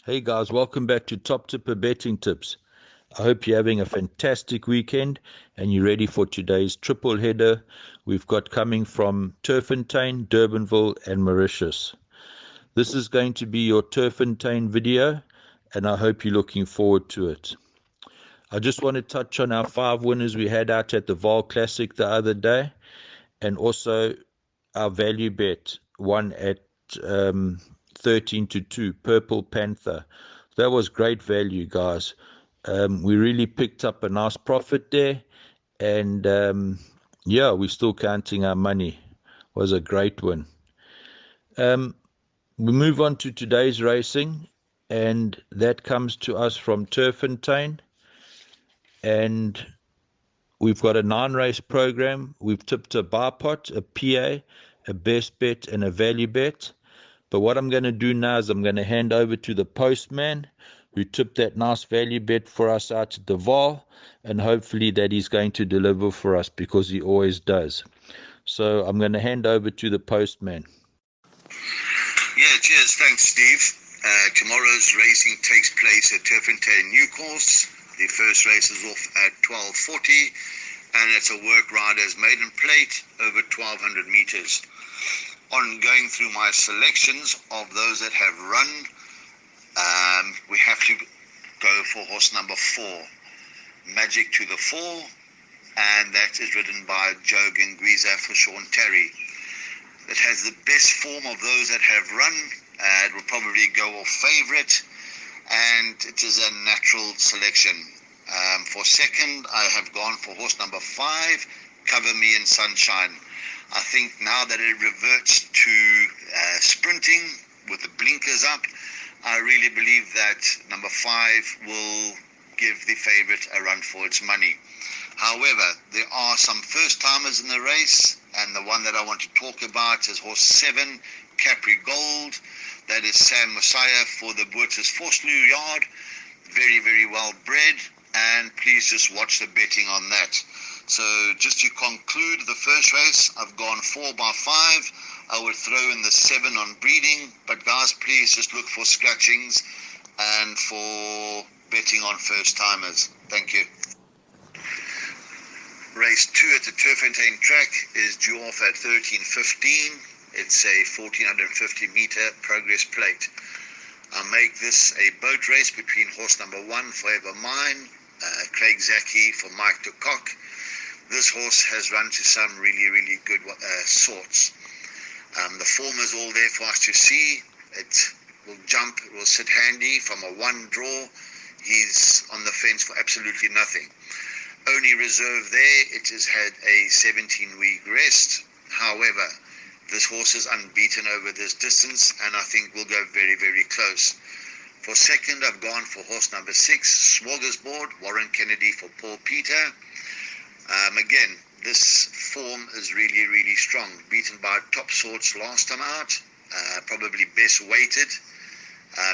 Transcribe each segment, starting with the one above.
Hey guys, welcome back to Top Tipper Betting Tips. I hope you're having a fantastic weekend and you're ready for today's triple header we've got coming from Turffontein, Durbanville and Mauritius. This is going to be your Turffontein video and I hope you're looking forward to it. I just want to touch on our 5 winners we had out at the Vaal Classic the other day, and also our value bet won at 13-2, Purple Panther. That was great value, guys. We really picked up a nice profit there, and yeah, we're still counting our money. It was a great win. We move on to today's racing, and that comes to us from Turffontein, and we've got a 9-race program. We've tipped a buy pot, a PA, a best bet, and a value bet. But what I'm going to do now is I'm going to hand over to the postman who tipped that nice value bet for us out at the Vaal, and hopefully that he's going to deliver for us because he always does. So I'm going to hand over to the postman. Yeah, cheers. Thanks, Steve. Tomorrow's racing takes place at Turffontein New Course. The first race is off at 12:40, and it's a work rider's maiden plate over 1,200 meters. On going through my selections of those that have run, we have to go for horse number 4, Magic to the 4, and that is ridden by Joe Gengwiza for Sean Terry. It has the best form of those that have run. It will probably go off favourite, and it is a natural selection. For second, I have gone for horse number 5, Cover Me in Sunshine. I think now that it reverts to sprinting with the blinkers up, I really believe that number 5 will give the favourite a run for its money. However, there are some first-timers in the race, and the one that I want to talk about is horse 7, Capri Gold. That is Sam Messiah for the Boertes Vosloo yard. Very, very well bred, and please just watch the betting on that. So just to conclude the first race, I've gone 4 by 5. I would throw in the 7 on breeding, but guys, please just look for scratchings and for betting on first-timers. Thank you. Race 2 at the Turffontein track is due off at 13:15. It's a 1,450 meter progress plate. I'll make this a boat race between horse number 1, Forever Mine, Craig Zaki for Mike de Kock. This horse has run to some really, really good sorts. The form is all there for us to see. It will jump, it will sit handy from a 1 draw. He's on the fence for absolutely nothing. Only reserve there, it has had a 17-week rest. However, this horse is unbeaten over this distance, and I think will go very, very close. For second, I've gone for horse number 6, Smorgasbord, Warren Kennedy for Paul Peter. Again, this form is really, really strong. Beaten by top sorts last time out, probably best weighted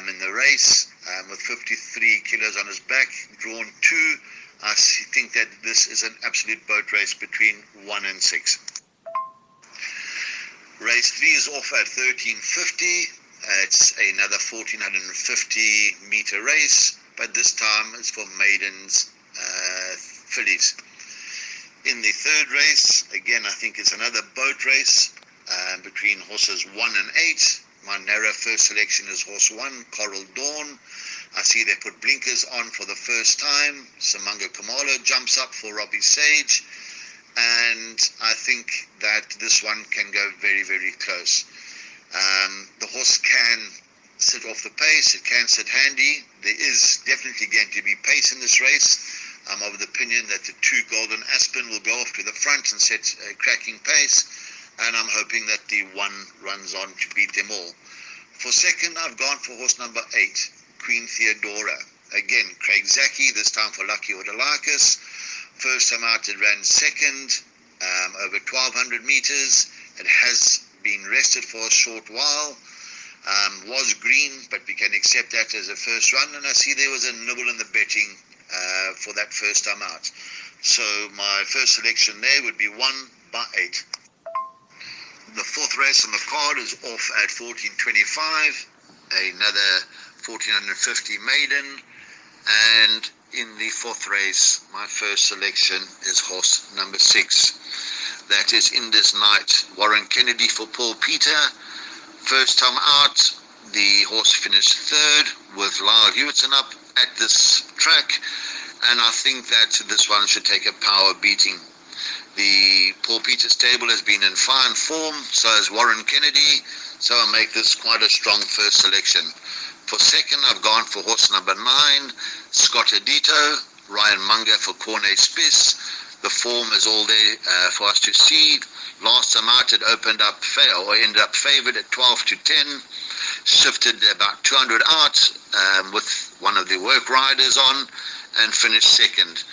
in the race, with 53 kilos on his back, drawn 2. I think that this is an absolute boat race between 1 and 6. Race 3 is off at 13:50. It's another 1,450 meter race, but this time it's for maidens, fillies. In the third race, again, I think it's another boat race between horses 1 and 8. My narrow first selection is horse 1, Coral Dawn. I see they put blinkers on for the first time. Samanga Kamalo jumps up for Robbie Sage. And I think that this one can go very, very close. The horse can sit off the pace. It can sit handy. There is definitely going to be pace in this race. I'm of the opinion that the 2 Golden Aspen will go off to the front and set a cracking pace. And I'm hoping that the 1 runs on to beat them all. For second, I've gone for horse number 8, Queen Theodora. Again, Craig Zaki, this time for Lucky Odalakis. First time out, it ran second, over 1,200 meters. It has been rested for a short while. Was green, but we can accept that as a first run. And I see there was a nibble in the betting for that first time out. So my first selection there would be 1 by 8. The fourth race on the card is off at 14:25. Another 1450 maiden. And in the fourth race, my first selection is horse number 6. That is In This Night, Warren Kennedy for Paul Peter. First time out, the horse finished third with Lyle Hewitson up at this track, and I think that this one should take a power beating. The Paul Peter stable has been in fine form, so has Warren Kennedy, so I make this quite a strong first selection. For second, I've gone for horse number 9, Scott Adito, Ryan Munger for Corne Spiss. The form is all there for us to see. Last time out, it ended up favoured at 12 to 10. Shifted about 200 out with one of the work riders on and finished second.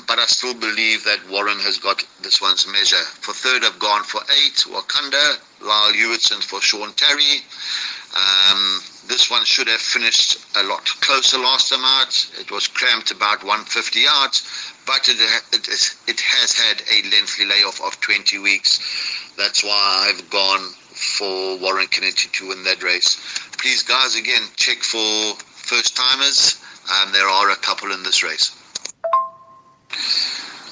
But I still believe that Warren has got this one's measure. For third, I've gone for 8, Wakanda, Lyle Hewitson for Sean Terry. This one should have finished a lot closer last time out. It was cramped about 150 out, but it has had a lengthy layoff of 20 weeks. That's why I've gone for Warren Kennedy to win that race. Please, guys, again, check for first-timers. There are a couple in this race.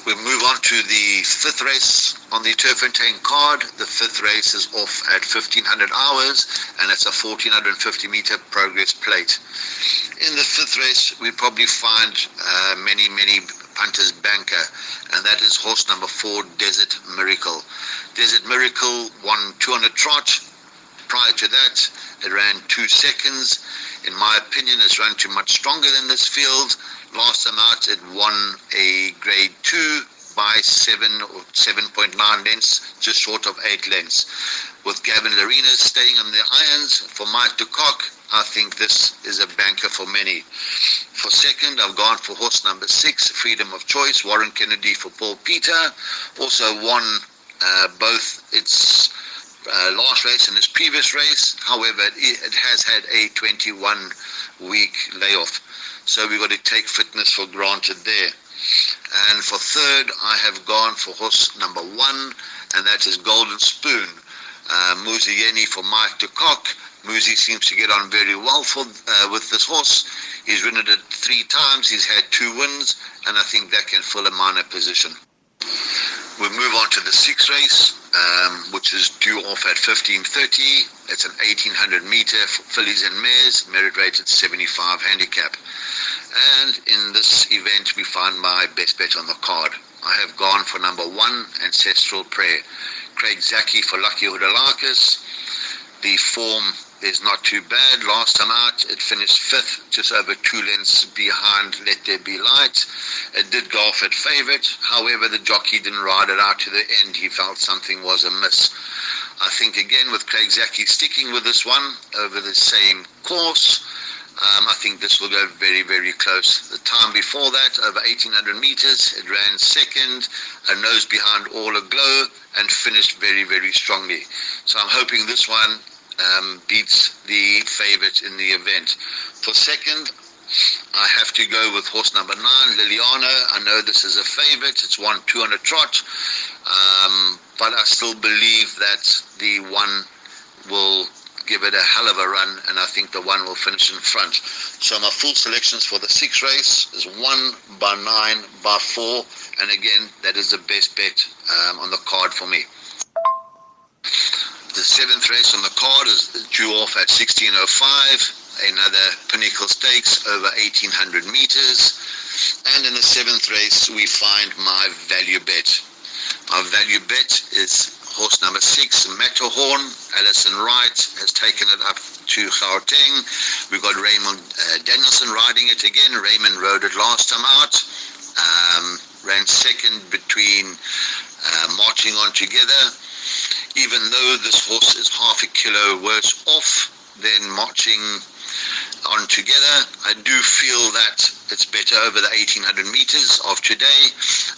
We move on to the 5th race on the Turffontein card. The 5th race is off at 1500 hours, and it's a 1450 meter progress plate. In the 5th race, we probably find many punters banker, and that is horse number 4, Desert Miracle. Desert Miracle won 200 trot. Prior to that, it ran 2 seconds. In my opinion, it's run too much stronger than this field. Last time out, it won a grade 2 by 7 or 7.9 lengths, just short of 8 lengths. With Gavin Larena staying on the irons for Mike de Kock, I think this is a banker for many. For second, I've gone for horse number 6, Freedom of Choice, Warren Kennedy for Paul Peter. Also won both its last race and its previous race. However, it has had a 21-week layoff. So we've got to take fitness for granted there. And for third, I have gone for horse number 1, and that is Golden Spoon. Muzi Yeni for Mike de Kock. Muzi seems to get on very well with this horse. He's ridden it 3 times. He's had 2 wins, and I think that can fill a minor position. We move on to the 6th race, which is due off at 15:30. It's an 1800 meter for fillies and mares, merit rated 75 handicap. And in this event, we find my best bet on the card. I have gone for number 1, Ancestral Prayer. Craig Zaki for Lucky Houdalakis. The form is not too bad. Last time out, it finished 5th, just over 2 lengths behind Let There Be Light. It did go off at favourite. However, the jockey didn't ride it out to the end. He felt something was amiss. I think, again, with Craig Zaki sticking with this one over the same course, I think this will go very, very close. The time before that, over 1800 meters, it ran second, a nose behind All Aglow, and finished very, very strongly. So I'm hoping this one beats the favourite in the event. For second, I have to go with horse number 9, Liliana. I know this is a favourite. It's won 200 trot, but I still believe that the 1 will give it a hell of a run, and I think the 1 will finish in front. So my full selections for the 6th race is 1, by 9, by 4, and again, that is the best bet on the card for me. The 7th race on the card is due off at 16:05, another Pinnacle Stakes over 1800 meters. And in the 7th race, we find my value bet. My value bet is horse number 6, Matterhorn. Alison Wright has taken it up to Gauteng. We've got Raymond Danielson riding it again. Raymond rode it last time out. Ran second between marching on together. Even though this horse is half a kilo worse off than marching on together, I do feel that it's better over the 1800 meters of today,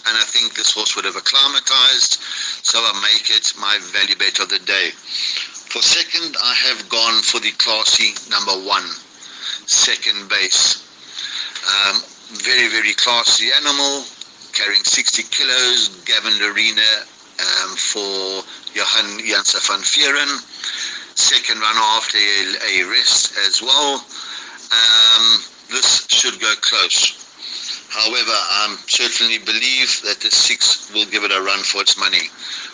and I think this horse would have acclimatized, so I make it my value bet of the day. For second, I have gone for the classy number 1, Second Base. Very, very classy animal, carrying 60 kilos, Gavin Larena for Johan Janse van Vieren. Second runner after a rest as well. This should go close. However, I certainly believe that the 6 will give it a run for its money.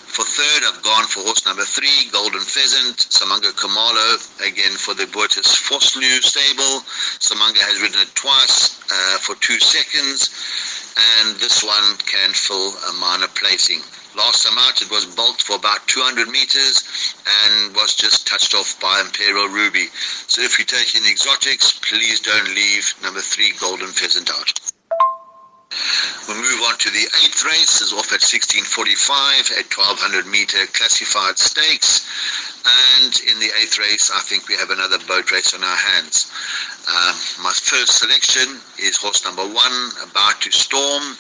For third, I've gone for horse number 3, Golden Pheasant, Samanga Kamalo, again for the Boetis Foslu stable. Samanga has ridden it twice for 2 seconds, and this one can fill a minor placing. Last time out, it was bulked for about 200 meters and was just touched off by Imperial Ruby. So if you're taking exotics, please don't leave number 3, Golden Pheasant, out. We'll move on to the 8th race. Is off at 16:45 at 1200 meter classified stakes. And in the 8th race, I think we have another boat race on our hands. My first selection is horse number 1, About to Storm.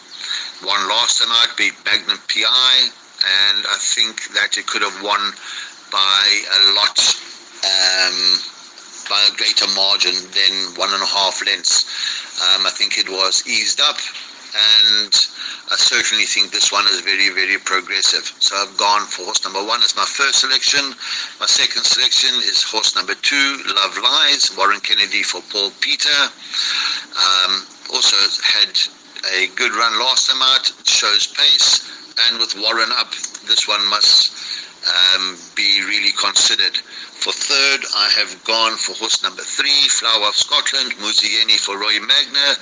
Won last time out, beat Magnum PI, and I think that it could have won by a lot, by a greater margin than 1.5 lengths. I think it was eased up, and I certainly think this one is very, very progressive. So I've gone for horse number 1 as my first selection. My second selection is horse number 2, Love Lies, Warren Kennedy for Paul Peter. Also had a good run last time out, shows pace, and with Warren up, this one must be really considered. For third, I have gone for horse number 3, Flower of Scotland, Muzieni for Roy Magna.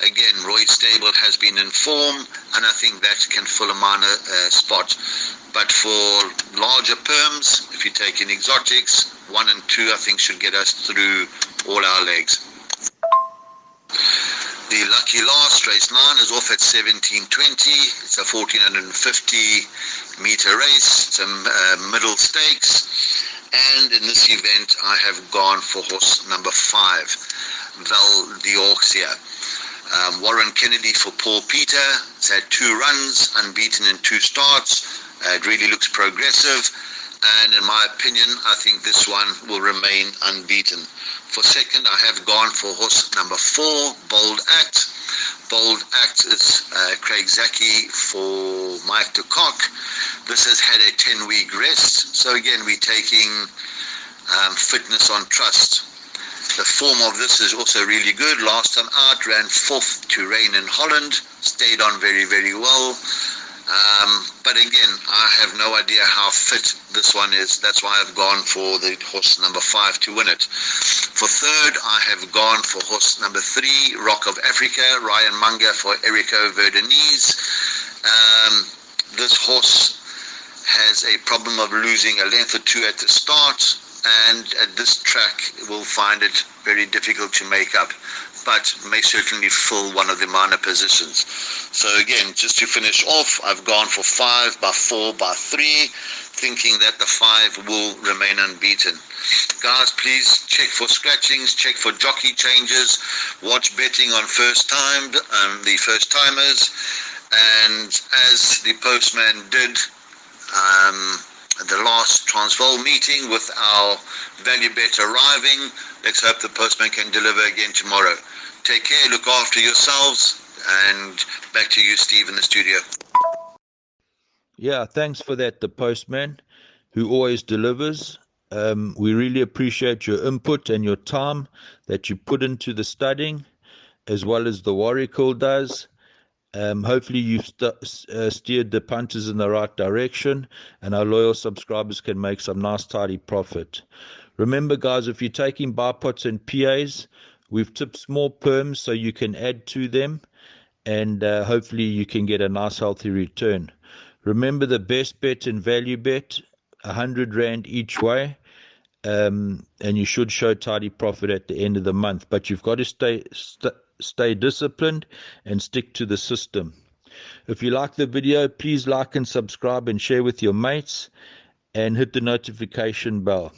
Again, Roy's stable has been in form, and I think that can fill a minor spot. But for larger perms, if you take in exotics, 1 and 2, I think should get us through all our legs. The lucky last, race 9, is off at 17:20. It's a 1450 meter race. It's a middle stakes. And in this event, I have gone for horse number 5, Vaal Deoxia. Warren Kennedy for Paul Peter. It's had 2 runs, unbeaten in 2 starts. It really looks progressive. And in my opinion, I think this one will remain unbeaten. For second, I have gone for horse number 4, Bold Act. Bold Act is Craig Zaki for Mike de Kock. This has had a 10-week rest. So again, we're taking fitness on trust. The form of this is also really good. Last time out, ran 4th to Rain in Holland. Stayed on very, very well. But again, I have no idea how fit this one is. That's why I've gone for the horse number 5 to win it. For third, I have gone for horse number 3, Rock of Africa, Ryan Munger for Erico Verdenise. This horse has a problem of losing a length or 2 at the start, and at this track will find it very difficult to make up, but may certainly fill one of the minor positions. So again, just to finish off, I've gone for 5 by 4 by 3, thinking that the 5 will remain unbeaten. Guys, please check for scratchings, check for jockey changes, watch betting on the first timers, and as the postman did at the last Transvaal meeting with our value bet arriving, let's hope the postman can deliver again tomorrow. Take care, look after yourselves, and back to you, Steve, in the studio. Yeah, thanks for that, the postman, who always delivers. We really appreciate your input and your time that you put into the studying, as well as the Warrigal does. Hopefully you've steered the punters in the right direction, and our loyal subscribers can make some nice tidy profit. Remember, guys, if you're taking bipods and PAs, we've tipped small perms so you can add to them, and hopefully you can get a nice healthy return. Remember, the best bet in value bet, 100 Rand each way, and you should show tidy profit at the end of the month. But you've got to stay disciplined and stick to the system. If you like the video, please like and subscribe and share with your mates, and hit the notification bell.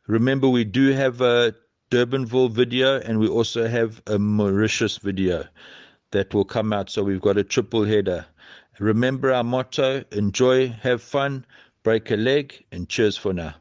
Remember, we do have a Durbanville video, and we also have a Mauritius video that will come out, so we've got a triple header. Remember our motto: enjoy, have fun, break a leg, and cheers for now.